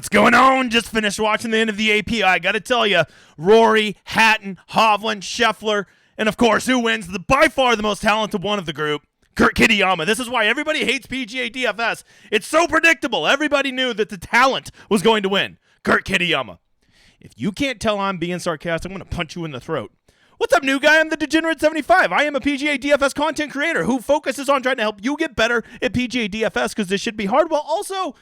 What's going on? Just finished watching the end of the API. I got to tell you, Rory, Hatton, Hovland, Scheffler, and of course, who wins? By far the most talented one of the group, Kurt Kitayama. This is why everybody hates PGA DFS. It's so predictable. Everybody knew that the talent was going to win. Kurt Kitayama. If you can't tell I'm being sarcastic, I'm going to punch you in the throat. What's up, new guy? I'm the Degenerate75. I am a PGA DFS content creator who focuses on trying to help you get better at PGA DFS because this should be hard, while also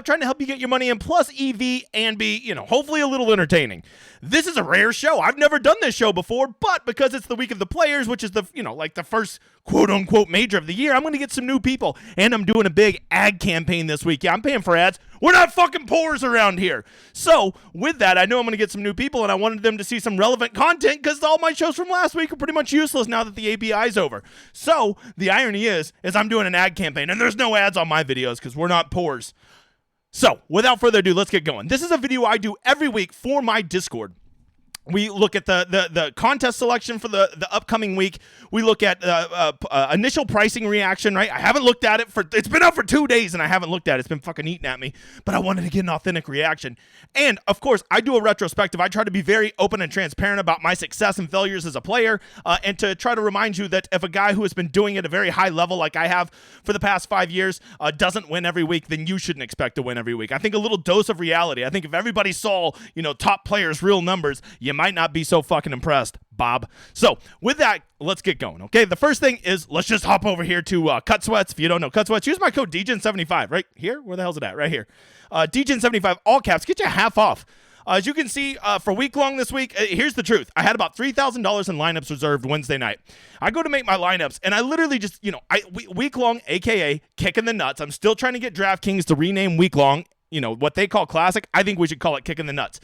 trying to help you get your money in plus EV and be, hopefully a little entertaining. This is a rare show. I've never done this show before, but because it's the week of the players, which is the, like the first quote-unquote major of the year, I'm going to get some new people, and I'm doing a big ad campaign this week. Yeah, I'm paying for ads. We're not fucking pores around here. So, with that, I know I'm going to get some new people, and I wanted them to see some relevant content because all my shows from last week are pretty much useless now that the API is over. So, the irony is I'm doing an ad campaign, and there's no ads on my videos because we're not pores. So, without further ado, let's get going. This is a video I do every week for my Discord. We look at the contest selection for the upcoming week. We look at initial pricing reaction, right? I haven't looked at it it's been out for 2 days and I haven't looked at it. It's been fucking eating at me, but I wanted to get an authentic reaction. And of course, I do a retrospective. I try to be very open and transparent about my success and failures as a player, and to try to remind you that if a guy who has been doing it at a very high level like I have for the past 5 years doesn't win every week, then you shouldn't expect to win every week. I think a little dose of reality. I think if everybody saw, top players' real numbers, you might not be so fucking impressed, Bob. So with that, let's get going. Okay, the first thing is let's just hop over here to Cut Sweats. If you don't know Cut Sweats, use my code DGen75 right here. Where the hell's it at? Right here. DGen75, all caps, get you half off. As you can see, for week long this week, here's the truth. I had about $3,000 in lineups reserved Wednesday night. I go to make my lineups, and I literally just, week long, aka kicking the nuts. I'm still trying to get DraftKings to rename week long, what they call classic. I think we should call it kicking the nuts.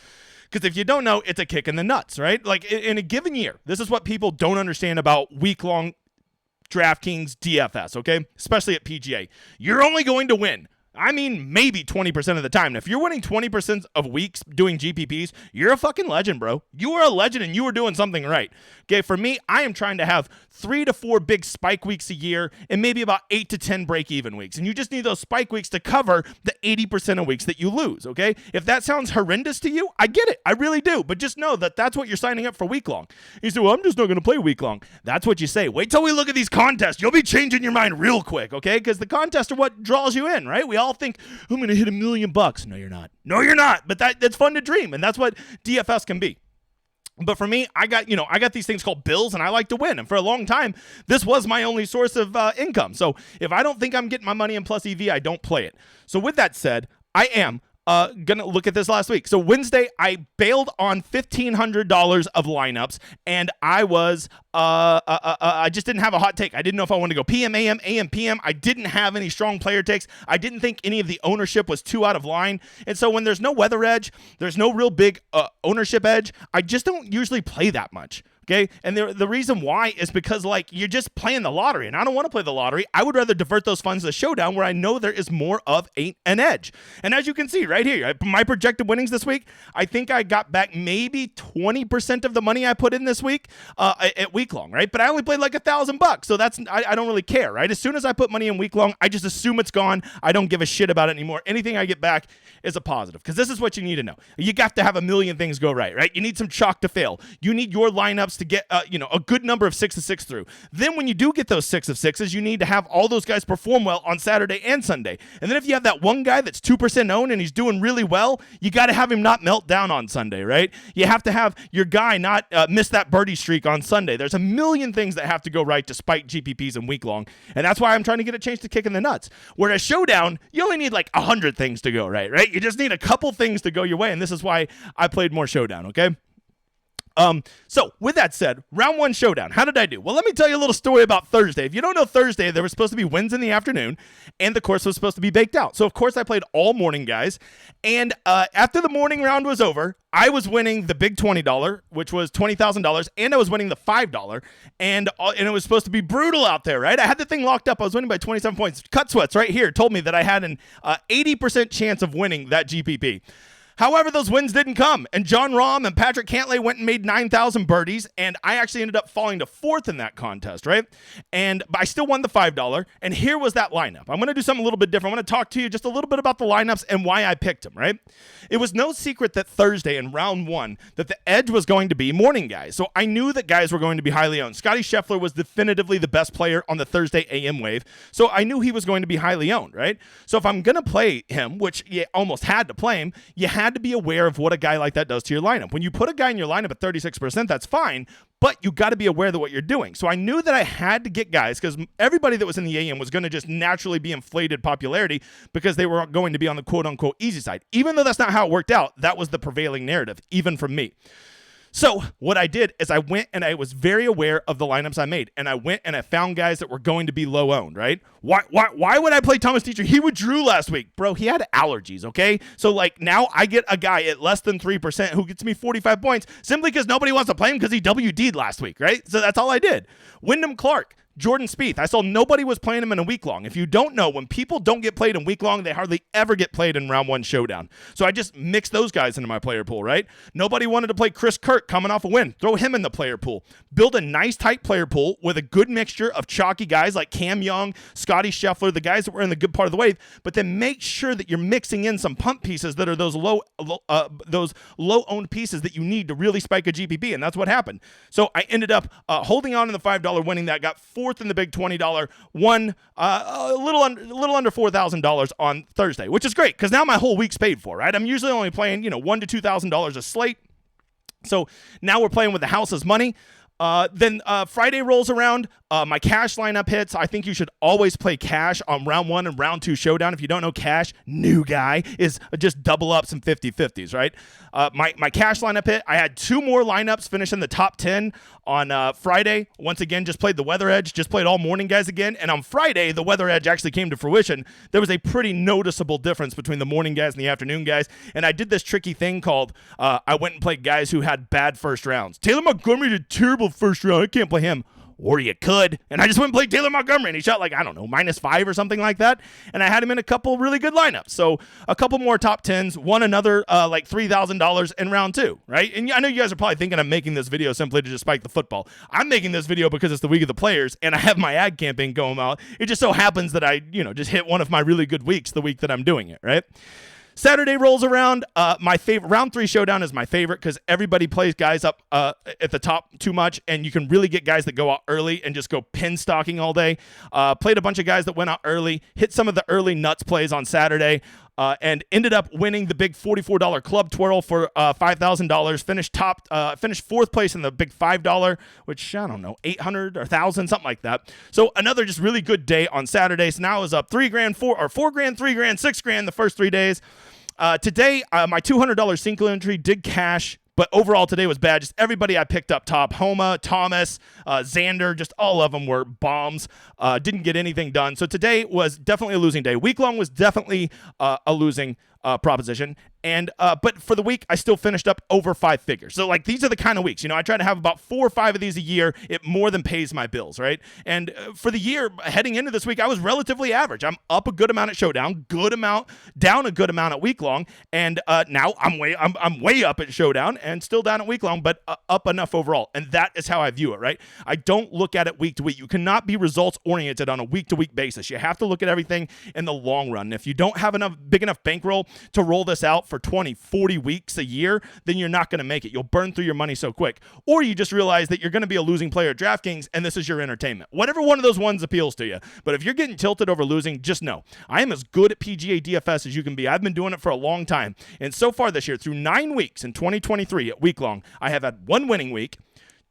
Because if you don't know, it's a kick in the nuts, right? Like in a given year, this is what people don't understand about week-long DraftKings DFS, okay? Especially at PGA. You're only going to win, maybe 20% of the time. Now, if you're winning 20% of weeks doing GPPs, you're a fucking legend, bro. You are a legend and you are doing something right. Okay, for me, I am trying to have 3 to 4 big spike weeks a year and maybe about 8 to 10 break-even weeks. And you just need those spike weeks to cover the 80% of weeks that you lose, okay? If that sounds horrendous to you, I get it. I really do. But just know that that's what you're signing up for week-long. You say, well, I'm just not going to play week-long. That's what you say. Wait till we look at these contests. You'll be changing your mind real quick, okay? Because the contests are what draws you in, right? We all think, I'm going to hit $1 million. No, you're not. No, you're not. But that's fun to dream, and that's what DFS can be. But for me, I got these things called bills, and I like to win. And for a long time, this was my only source of income. So if I don't think I'm getting my money in plus EV, I don't play it. So with that said, I am gonna look at this last week. So Wednesday, I bailed on $1,500 of lineups, and I was I just didn't have a hot take. I didn't know if I wanted to go PM, AM, AM, PM. I didn't have any strong player takes. I didn't think any of the ownership was too out of line. And so when there's no weather edge, there's no real big ownership edge, I just don't usually play that much. Okay, and the reason why is because, you're just playing the lottery, and I don't want to play the lottery. I would rather divert those funds to Showdown, where I know there is more of an edge. And as you can see right here, my projected winnings this week, I think I got back maybe 20% of the money I put in this week at week long, right? But I only played $1,000, so that's I don't really care, right? As soon as I put money in week long, I just assume it's gone. I don't give a shit about it anymore. Anything I get back is a positive, because this is what you need to know. You got to have a million things go right? You need some chalk to fail. You need your lineups to get a good number of 6 of 6 through. Then when you do get those 6 of 6s, you need to have all those guys perform well on Saturday and Sunday. And then if you have that one guy that's 2% owned and he's doing really well, you got to have him not melt down on Sunday, right? You have to have your guy not miss that birdie streak on Sunday. There's a million things that have to go right to spike GPPs in week long, and that's why I'm trying to get a change to kick in the nuts. Whereas Showdown, you only need 100 things to go right? You just need a couple things to go your way, and this is why I played more Showdown, okay? So with that said, round 1 Showdown. How did I do? Well, let me tell you a little story about Thursday. If you don't know Thursday, there was supposed to be wins in the afternoon, and the course was supposed to be baked out. So of course I played all morning, guys. And after the morning round was over, I was winning the big $20, which was $20,000, and I was winning the $5, and it was supposed to be brutal out there, right? I had the thing locked up. I was winning by 27 points. Cut Sweats right here told me that I had an 80% chance of winning that GPP. However, those wins didn't come, and John Rahm and Patrick Cantlay went and made 9,000 birdies, and I actually ended up falling to fourth in that contest, right? But I still won the $5, and here was that lineup. I'm going to do something a little bit different. I'm going to talk to you just a little bit about the lineups and why I picked them, right? It was no secret that Thursday in round one that the edge was going to be morning guys, so I knew that guys were going to be highly owned. Scotty Scheffler was definitively the best player on the Thursday AM wave, so I knew he was going to be highly owned, right? So if I'm going to play him, which you almost had to play him, you had to be aware of what a guy like that does to your lineup. When you put a guy in your lineup at 36%, that's fine, but you got to be aware of what you're doing. So I knew that I had to get guys because everybody that was in the AM was going to just naturally be inflated popularity because they were going to be on the quote-unquote easy side. Even though that's not how it worked out, that was the prevailing narrative, even from me. So what I did is I went and I was very aware of the lineups I made, and I went and I found guys that were going to be low owned, right? Why would I play Thomas Dietrich? He withdrew last week. Bro, he had allergies, okay? So, like, now I get a guy at less than 3% who gets me 45 points simply because nobody wants to play him because he WD'd last week, right? So that's all I did. Wyndham Clark, Jordan Spieth, I saw nobody was playing him in a week long. If you don't know, when people don't get played in week long, they hardly ever get played in round one showdown. So I just mixed those guys into my player pool, right? Nobody wanted to play Chris Kirk coming off a win. Throw him in the player pool. Build a nice tight player pool with a good mixture of chalky guys like Cam Young, Scotty Scheffler, the guys that were in the good part of the wave, but then make sure that you're mixing in some pump pieces that are those low-owned pieces that you need to really spike a GPP, and that's what happened. So I ended up holding on to the $5, winning that, got fourth in the big $20, won a little under $4,000 on Thursday, which is great because now my whole week's paid for, right? I'm usually only playing, $1,000 to $2,000 a slate. So now we're playing with the house's money. Then Friday rolls around. My cash lineup hits. I think you should always play cash on round one and round two showdown. If you don't know cash, new guy, is just double up some 50-50s, right? My cash lineup hit. I had two more lineups finish in the top 10 on Friday. Once again, just played the weather edge, just played all morning guys again. And on Friday, the weather edge actually came to fruition. There was a pretty noticeable difference between the morning guys and the afternoon guys. And I did this tricky thing called I went and played guys who had bad first rounds. Taylor Montgomery did terrible first round. I can't play him. Or you could. And I just went and played Taylor Montgomery, and he shot like, I don't know, -5 or something like that. And I had him in a couple really good lineups. So a couple more top 10s, won another like $3,000 in round two, right? And I know you guys are probably thinking I'm making this video simply to just spike the football. I'm making this video because it's the week of the players, and I have my ad campaign going out. It just so happens that I, just hit one of my really good weeks the week that I'm doing it, right? Saturday rolls around. My favorite round 3 showdown is my favorite because everybody plays guys up at the top too much, and you can really get guys that go out early and just go pin stocking all day. Played a bunch of guys that went out early, hit some of the early nuts plays on Saturday, and ended up winning the big $44 club twirl for $5,000. Finished fourth place in the big $5, which I don't know, 800 or 1,000, something like that. So another just really good day on Saturday. So now I was up $4 grand, $4 grand, $3 grand, $6 grand the first 3 days. Today, my $200 single entry did cash, but overall today was bad. Just everybody I picked up top, Homa, Thomas, Xander, just all of them were bombs. Didn't get anything done. So today was definitely a losing day. Week long was definitely a losing proposition. And but for the week, I still finished up over 5 figures. So like these are the kind of weeks, I try to have about 4 or 5 of these a year. It more than pays my bills, right? And for the year heading into this week, I was relatively average. I'm up a good amount at showdown, good amount, down a good amount at week long, and now I'm way up at showdown and still down at week long, but up enough overall. And that is how I view it, right? I don't look at it week to week. You cannot be results oriented on a week to week basis. You have to look at everything in the long run. And if you don't have big enough bankroll to roll this out for 20, 40 weeks a year, then you're not going to make it. You'll burn through your money so quick. Or you just realize that you're going to be a losing player at DraftKings and this is your entertainment. Whatever one of those ones appeals to you. But if you're getting tilted over losing, just know I am as good at PGA DFS as you can be. I've been doing it for a long time. And so far this year, through 9 weeks in 2023 at week long, I have had 1 winning week,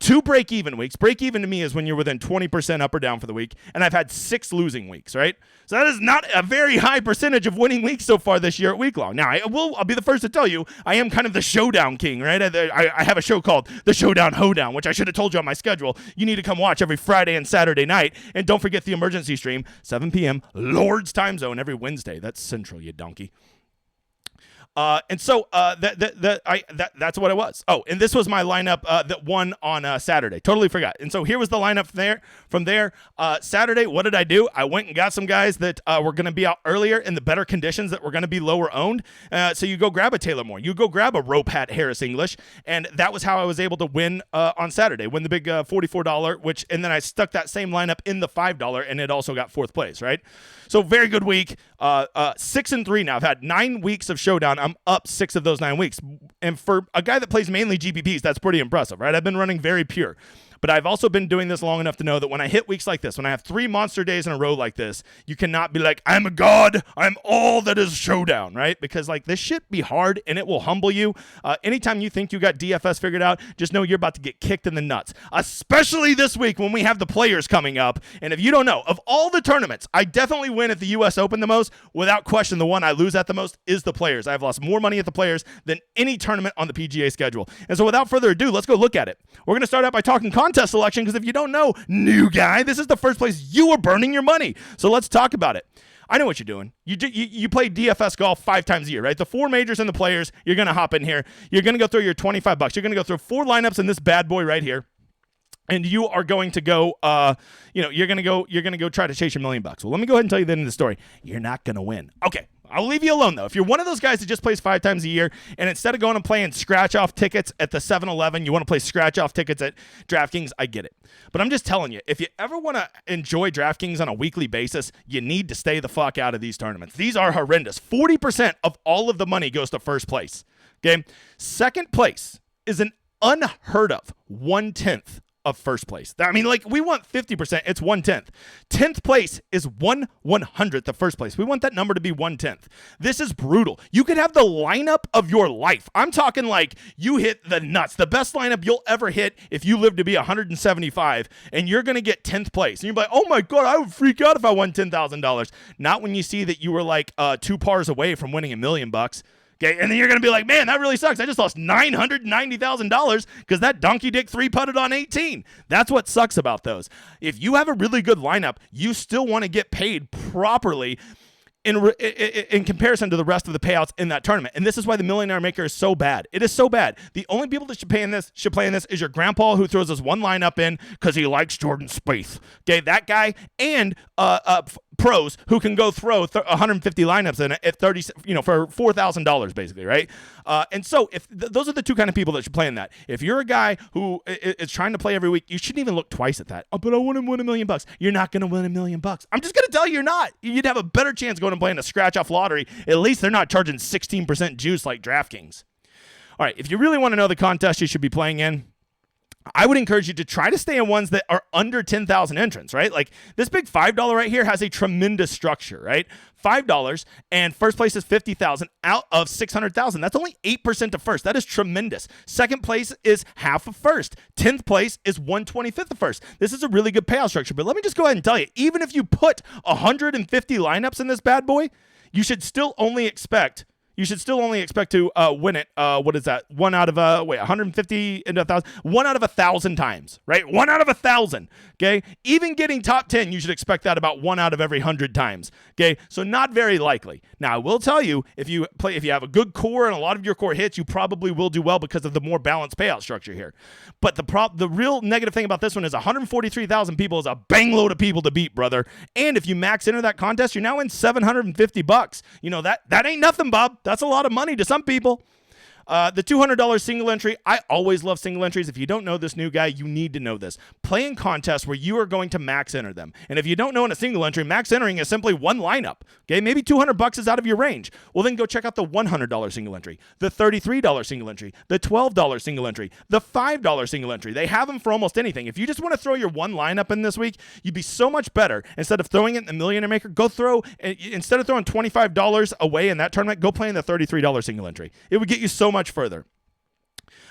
2 break-even weeks. Break-even to me is when you're within 20% up or down for the week. And I've had 6 losing weeks, right? So that is not a very high percentage of winning weeks so far this year at week long. Now, I'll be the first to tell you, I am kind of the showdown king, right? I have a show called The Showdown Hoedown, which I should have told you on my schedule. You need to come watch every Friday and Saturday night. And don't forget the emergency stream, 7 p.m. Lord's time zone every Wednesday. That's Central, you donkey. That's what it was. Oh, and this was my lineup that won on Saturday. Totally forgot. And so here was the lineup there. From there, Saturday, what did I do? I went and got some guys that were going to be out earlier in the better conditions that were going to be lower owned. So you go grab a Taylor Moore. You go grab a Rope Hat Harris English. And that was how I was able to win on Saturday. Win the big $44, and then I stuck that same lineup in the $5, and it also got fourth place, right? So very good week. 6-3 now. I've had 9 weeks of Showdown. I'm up 6 of those 9 weeks. And for a guy that plays mainly GPPs, that's pretty impressive, right? I've been running very pure. But I've also been doing this long enough to know that when I hit weeks like this, when I have 3 monster days in a row like this, you cannot be like, I'm a god, I'm all that is Showdown, right? Because like this shit be hard and it will humble you. Anytime you think you got DFS figured out, just know you're about to get kicked in the nuts. Especially this week when we have the Players coming up. And if you don't know, of all the tournaments, I definitely win at the US Open the most. Without question, the one I lose at the most is the Players. I've lost more money at the Players than any tournament on the PGA schedule. And so without further ado, let's go look at it. We're going to start out by talking contest selection, because if you don't know, new guy, this is the first place you are burning your money. So let's talk about it. I know what you're doing. You play DFS golf 5 times a year, right? The 4 majors and the Players, you're going to hop in here. You're going to go through your $25. You're going to go through 4 lineups in this bad boy right here. And you are going to go, you're going to go try to chase your $1 million. Well, let me go ahead and tell you the end of the story. You're not going to win. Okay. I'll leave you alone, though. If you're one of those guys that just plays 5 times a year, and instead of going and playing scratch-off tickets at the 7-Eleven, you want to play scratch-off tickets at DraftKings, I get it. But I'm just telling you, if you ever want to enjoy DraftKings on a weekly basis, you need to stay the fuck out of these tournaments. These are horrendous. 40% of all of the money goes to first place. Okay? Second place is an unheard of 1/10 of first place. I mean, like, we want 50%. It's 1/10. 10th place is 1/100th of first place. We want that number to be 1/10. This is brutal. You could have the lineup of your life. I'm talking like you hit the nuts. The best lineup you'll ever hit if you live to be 175, and you're going to get 10th place. And you're like, oh my God, I would freak out if I won $10,000. Not when you see that you were like 2 pars away from winning $1 million. Okay, and then you're going to be like, man, that really sucks. I just lost $990,000 because that donkey dick 3-putted on 18. That's what sucks about those. If you have a really good lineup, you still want to get paid properly in comparison to the rest of the payouts in that tournament. And this is why the Millionaire Maker is so bad. It is so bad. The only people that should play in this is your grandpa who throws us one lineup in because he likes Jordan Spieth. Okay, that guy, and pros who can go throw 150 lineups in it at 30, for $4,000 basically, right? And so if those are the two kind of people that should play in that. If you're a guy who is trying to play every week, you shouldn't even look twice at that. Oh, but I want to win $1 million. You're not going to win $1 million. I'm just going to tell you, you're not. You'd have a better chance going and playing a scratch-off lottery. At least they're not charging 16% juice like DraftKings. All right, if you really want to know the contest you should be playing in, I would encourage you to try to stay in ones that are under 10,000 entrants, right? Like this big $5 right here has a tremendous structure, right? $5, and first place is 50,000 out of 600,000. That's only 8% of first. That is tremendous. Second place is half of first. 10th place is 1/25th of first. This is a really good payout structure. But let me just go ahead and tell you, even if you put 150 lineups in this bad boy, you should still only expect to win it. What is that? 1 out of 150 into 1,000. 1 out of 1,000 times, right? 1 out of 1,000. Okay. Even getting top 10, you should expect that about 1 out of every 100 times. Okay. So not very likely. Now I will tell you, if you have a good core and a lot of your core hits, you probably will do well because of the more balanced payout structure here. But the real negative thing about this one is 143,000 people is a bang load of people to beat, brother. And if you max enter that contest, you're now in $750. You know that ain't nothing, Bob. That's a lot of money to some people. The $200 single entry, I always love single entries. If you don't know this, new guy, you need to know this. Play in contests where you are going to max enter them. And if you don't know in a single entry, max entering is simply one lineup. Okay, maybe $200 is out of your range. Well, then go check out the $100 single entry, the $33 single entry, the $12 single entry, the $5 single entry. They have them for almost anything. If you just want to throw your one lineup in this week, you'd be so much better. Instead of throwing it in the Millionaire Maker, instead of throwing $25 away in that tournament, go play in the $33 single entry. It would get you so much further.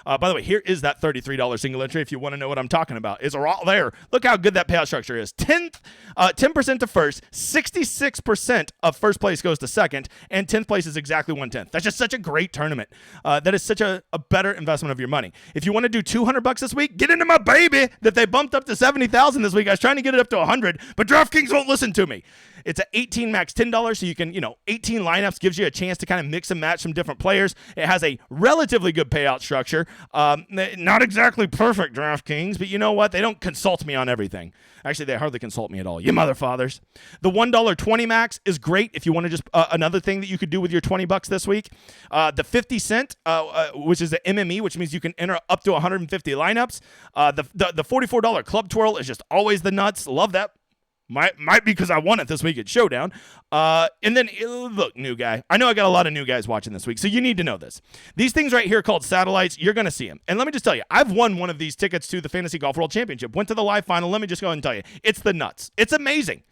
By the way, here is that $33 single entry if you want to know what I'm talking about. It's right there. Look how good that payout structure is. 10% to first, 66% of first place goes to second, and 10th place is exactly 1/10. That's just such a great tournament. That is such a better investment of your money. If you want to do $200 this week, get into my baby that they bumped up to 70,000 this week. I was trying to get it up to 100, but DraftKings won't listen to me. It's an 18 max $10, so you can, 18 lineups gives you a chance to kind of mix and match some different players. It has a relatively good payout structure. Not exactly perfect, DraftKings, but you know what? They don't consult me on everything. Actually, they hardly consult me at all. You motherfathers. The $1.20 max is great if you want to just another thing that you could do with your $20 this week. The 50 cent, which is an MME, which means you can enter up to 150 lineups. The $44 Club Twirl is just always the nuts. Love that. Might be because I won it this week at Showdown. And then, look, new guy. I know I got a lot of new guys watching this week, so you need to know this. These things right here called satellites, you're going to see them. And let me just tell you, I've won one of these tickets to the Fantasy Golf World Championship. Went to the live final. Let me just go ahead and tell you, it's the nuts. It's amazing.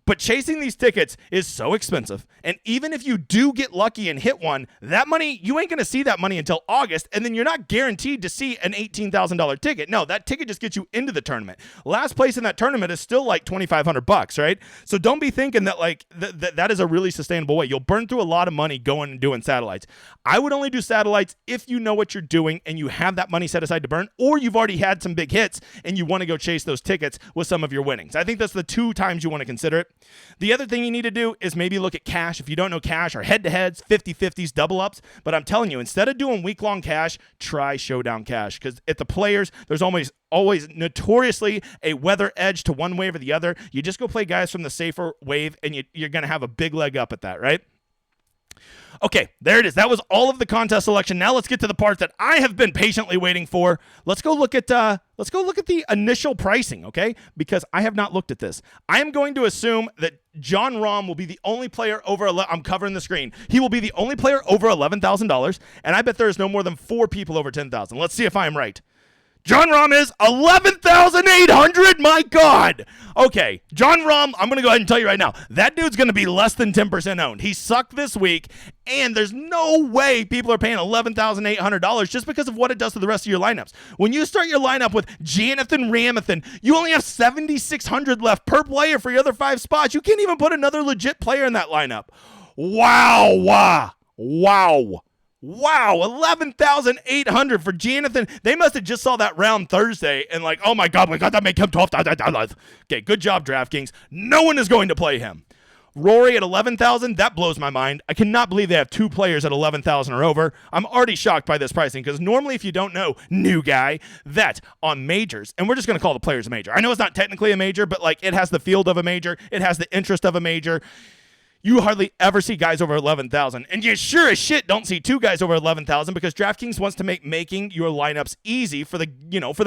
But chasing these tickets is so expensive. And even if you do get lucky and hit one, that money, you ain't going to see that money until August. And then you're not guaranteed to see an $18,000 ticket. No, that ticket just gets you into the tournament. Last place in that tournament is still like $2,500, right? So don't be thinking that like that is a really sustainable way. You'll burn through a lot of money going and doing satellites. I would only do satellites if you know what you're doing and you have that money set aside to burn, or you've already had some big hits and you want to go chase those tickets with some of your winnings. I think that's the two times you want to consider it. The other thing you need to do is maybe look at cash. If you don't know cash, or head-to-heads, 50-50s, double-ups. But I'm telling you, instead of doing week-long cash, try Showdown cash. Because at the players, there's always notoriously a weather edge to one wave or the other. You just go play guys from the safer wave, and you're going to have a big leg up at that, right? Okay, there it is. That was all of the contest selection. Now let's get to the part that I have been patiently waiting for. Let's go look at the initial pricing, okay? Because I have not looked at this. I am going to assume that John Rahm will be the only player over I'm covering the screen. He will be the only player over $11,000, and I bet there's no more than 4 people over $10,000. Let's see if I am right. John Rahm is $11,800. My God. Okay, John Rahm, I'm going to go ahead and tell you right now, that dude's going to be less than 10% owned. He sucked this week, and there's no way people are paying $11,800 just because of what it does to the rest of your lineups. When you start your lineup with Jonathan Ramathan, you only have $7,600 left per player for your other 5 spots. You can't even put another legit player in that lineup. Wow. Wow, $11,800 for Jonathan. They must have just saw that round Thursday and like, oh my God, that make him $12,000. Okay, good job, DraftKings. No one is going to play him. Rory at $11,000, that blows my mind. I cannot believe they have 2 players at $11,000 or over. I'm already shocked by this pricing because normally if you don't know, new guy, that on majors, and we're just going to call the players a major. I know it's not technically a major, but like it has the field of a major. It has the interest of a major. You hardly ever see guys over 11,000, and you sure as shit don't see 2 guys over 11,000 because DraftKings wants to making your lineups easy for the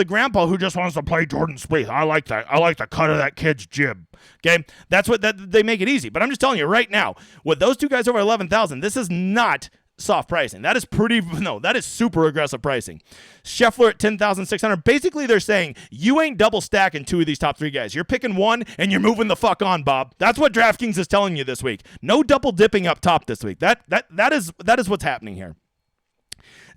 grandpa who just wants to play Jordan Spieth. I like that. I like the cut of that kid's jib. Okay, that's what they make it easy. But I'm just telling you right now, with those 2 guys over 11,000, this is not soft pricing. That is super aggressive pricing. Scheffler at 10,600. Basically, they're saying you ain't double stacking 2 of these top 3 guys. You're picking one and you're moving the fuck on, Bob. That's what DraftKings is telling you this week. No double dipping up top this week. That is what's happening here.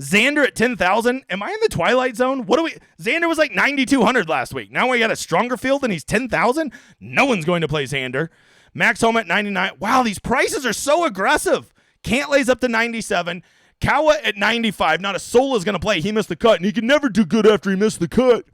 Xander at 10,000. Am I in the twilight zone? Xander was like 9,200 last week. Now we got a stronger field and he's 10,000. No one's going to play Xander. Max Homa at 99. Wow, these prices are so aggressive. Cantlay's up to 97. Kawa at 95. Not a soul is going to play. He missed the cut, and he can never do good after he missed the cut.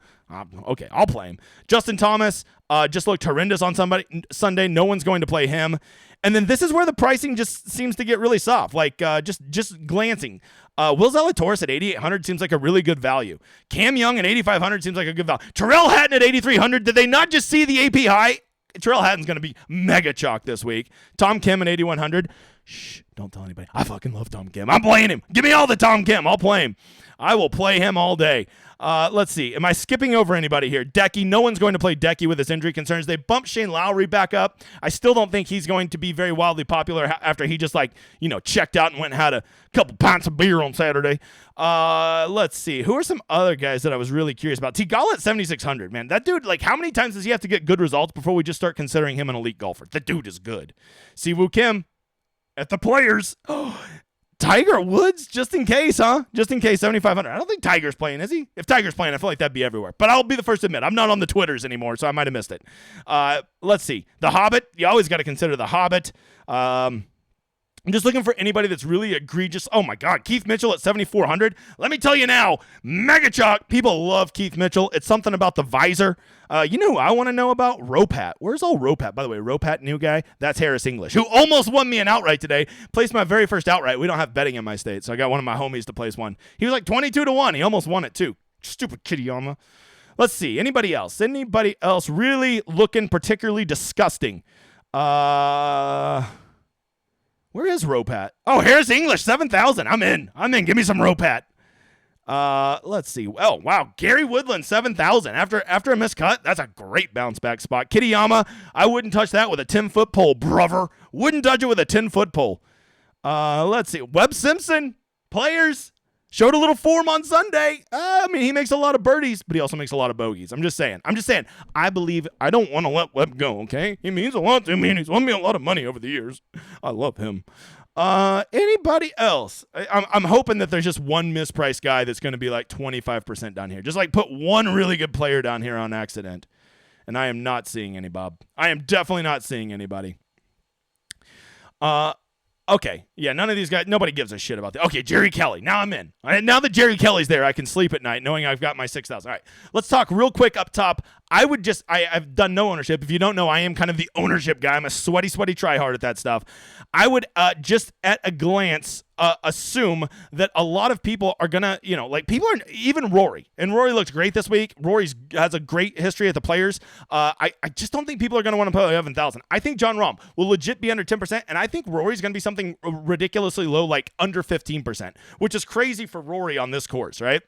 Okay, I'll play him. Justin Thomas just looked horrendous on Sunday. No one's going to play him. And then this is where the pricing just seems to get really soft. Like just glancing. Will Zalatoris at 8,800 seems like a really good value. Cam Young at 8,500 seems like a good value. Terrell Hatton at 8,300. Did they not just see the AP high? Terrell Hatton's going to be mega chalk this week. Tom Kim at 8,100. Shh, don't tell anybody. I fucking love Tom Kim. I'm playing him. Give me all the Tom Kim. I'll play him. I will play him all day. Let's see. Am I skipping over anybody here? Decky. No one's going to play Decky with his injury concerns. They bumped Shane Lowry back up. I still don't think he's going to be very wildly popular after he just checked out and went and had a couple pints of beer on Saturday. Let's see. Who are some other guys that I was really curious about? Tigala at 7,600, man. That dude, how many times does he have to get good results before we just start considering him an elite golfer? The dude is good. Siwoo Kim at the players. Tiger Woods, just in case, huh? Just in case, 7,500. I don't think Tiger's playing, is he? If Tiger's playing, I feel like that'd be everywhere. But I'll be the first to admit, I'm not on the Twitters anymore, so I might have missed it. Let's see. The Hobbit, you always got to consider the Hobbit. I'm just looking for anybody that's really egregious. Oh my God, Keith Mitchell at 7,400. Let me tell you now, Mega Chalk. People love Keith Mitchell. It's something about the visor. You know who I want to know about? Ropat. Where's old Ropat? By the way, Ropat, new guy. That's Harris English, who almost won me an outright today. Placed my very first outright. We don't have betting in my state, so I got one of my homies to place one. He was like 22-1. He almost won it too. Stupid Kittyama. Let's see. Anybody else? Anybody else really looking particularly disgusting? Where is Ropat? Oh, Harris English, 7,000. I'm in. Give me some Ropat. Let's see. Oh, wow. Gary Woodland, 7,000. After a miscut, that's a great bounce back spot. Kittyama, I wouldn't touch that with a 10-foot pole, brother. Wouldn't touch it with a 10-foot pole. Let's see. Webb Simpson, players. Showed a little form on Sunday. I mean, he makes a lot of birdies, but he also makes a lot of bogeys. I'm just saying. I believe I don't want to let Webb go, okay? He means a lot to me, and he's won me a lot of money over the years. I love him. Anybody else? I'm hoping that there's just one mispriced guy that's going to be like 25% down here. Just like put one really good player down here on accident. And I am not seeing any, Bob. I am definitely not seeing anybody. Okay, yeah, none of these guys, nobody gives a shit about that. Okay, Jerry Kelly, now I'm in. Now that Jerry Kelly's there, I can sleep at night knowing I've got my 6,000. All right, let's talk real quick up top. I've done no ownership. If you don't know, I am kind of the ownership guy. I'm a sweaty tryhard at that stuff. I would just at a glance assume that a lot of people are gonna, people are, even Rory. And Rory looked great this week. Rory has a great history at the Players. I just don't think people are gonna want to put 11,000. I think John Rahm will legit be under 10%, and I think Rory's gonna be something ridiculously low, like under 15%, which is crazy for Rory on this course, right?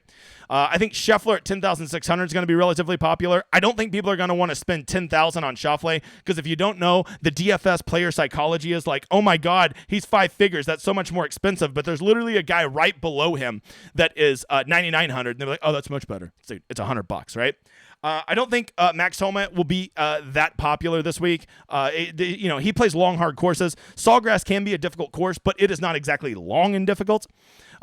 I think Scheffler at 10,600 is going to be relatively popular. I don't think people are going to want to spend 10,000 on Schauffele, because if you don't know, the DFS player psychology is like, oh my God, he's 5 figures. That's so much more expensive. But there's literally a guy right below him that is 9,900, and they're like, oh, that's much better. It's $100, right? I don't think Max Homa will be that popular this week. He plays long, hard courses. Sawgrass can be a difficult course, but it is not exactly long and difficult.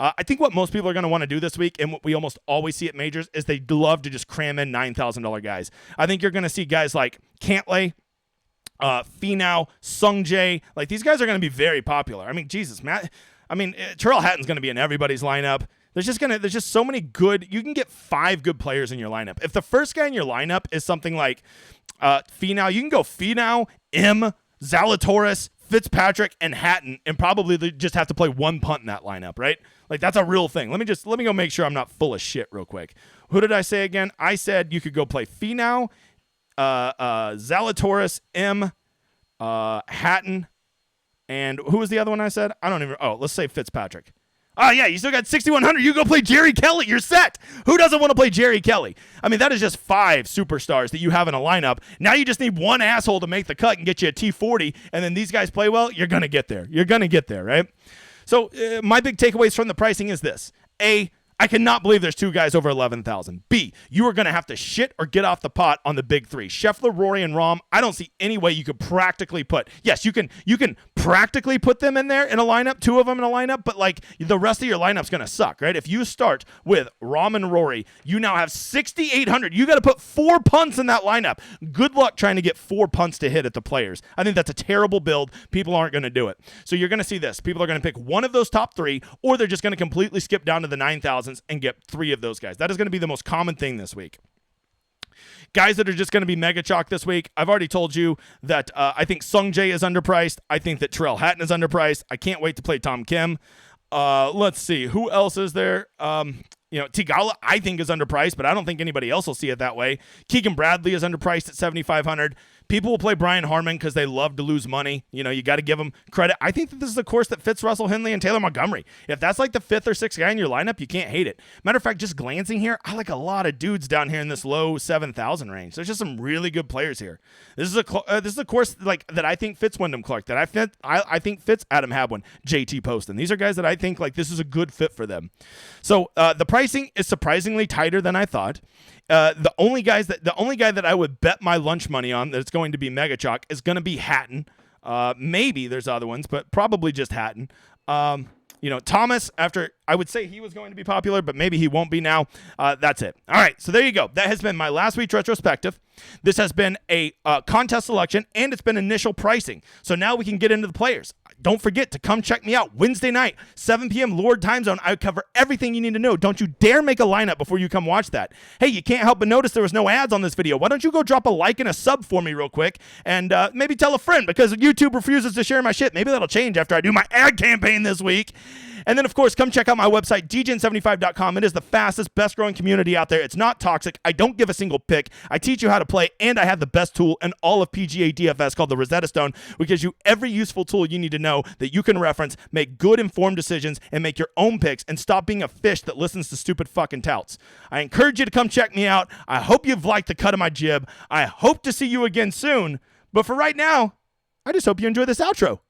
I think what most people are going to want to do this week, and what we almost always see at majors, is they love to just cram in $9,000 guys. I think you're going to see guys like Cantlay, Finau, Sungjae. Like, these guys are going to be very popular. I mean, Jesus, Matt. I mean, Terrell Hatton's going to be in everybody's lineup. There's just so many good. You can get 5 good players in your lineup. If the first guy in your lineup is something like Finau, you can go Finau, Zalatoris, Fitzpatrick, and Hatton, and probably just have to play one punt in that lineup, right? Like, that's a real thing. Let me go make sure I'm not full of shit real quick. Who did I say again? I said you could go play Finau, Zalatoris, Hatton, and who was the other one I said? Let's say Fitzpatrick. Oh, yeah, you still got 6,100. You go play Jerry Kelly. You're set. Who doesn't want to play Jerry Kelly? I mean, that is just 5 superstars that you have in a lineup. Now you just need one asshole to make the cut and get you a T40, and then these guys play well. You're going to get there. Right? So my big takeaways from the pricing is this. A, I cannot believe there's 2 guys over 11,000. B, you are going to have to shit or get off the pot on the big 3. Scheffler, Rory, and Rahm, I don't see any way you could practically put. Yes, you can practically put them in there in a lineup, 2 of them in a lineup, but like the rest of your lineup's going to suck, right? If you start with Rahm and Rory, you now have 6,800. You got to put 4 punts in that lineup. Good luck trying to get 4 punts to hit at the Players. I think that's a terrible build. People aren't going to do it. So you're going to see this. People are going to pick one of those top 3, or they're just going to completely skip down to the 9,000s and get 3 of those guys. That is going to be the most common thing this week. Guys that are just going to be mega chalk this week, I've already told you that I think Sungjae is underpriced. I think that Terrell Hatton is underpriced. I can't wait to play Tom Kim. Let's see. Who else is there? Tigala, I think, is underpriced, but I don't think anybody else will see it that way. Keegan Bradley is underpriced at 7,500. People will play Brian Harmon because they love to lose money. You got to give them credit. I think that this is a course that fits Russell Henley and Taylor Montgomery. If that's like the 5th or 6th guy in your lineup, you can't hate it. Matter of fact, just glancing here, I like a lot of dudes down here in this low 7,000 range. There's just some really good players here. This is a course like that I think fits Wyndham Clark, that I think fits Adam Hadwin, JT Poston. These are guys that I think like this is a good fit for them. So the pricing is surprisingly tighter than I thought. The only guy that I would bet my lunch money on that's going to be mega chalk is going to be Hatton. Maybe there's other ones, but probably just Hatton. Thomas, after I would say he was going to be popular, but maybe he won't be now. That's it. All right, so there you go. That has been my last week's retrospective. This has been a contest selection, and it's been initial pricing. So now we can get into the players. don't forget to come check me out Wednesday night, 7 p.m. Lord time zone. I cover everything you need to know. Don't you dare make a lineup before you come watch that. Hey, you can't help but notice there was no ads on this video. Why don't you go drop a like and a sub for me real quick, and maybe tell a friend, because YouTube refuses to share my shit. Maybe that'll change after I do my ad campaign this week. And then, of course, come check out my website, djn75.com. It is the fastest, best-growing community out there. It's not toxic. I don't give a single pick. I teach you how to play, and I have the best tool in all of PGA DFS called the Rosetta Stone, which gives you every useful tool you need to know that you can reference, make good, informed decisions, and make your own picks, and stop being a fish that listens to stupid fucking touts. I encourage you to come check me out. I hope you've liked the cut of my jib. I hope to see you again soon. But for right now, I just hope you enjoy this outro.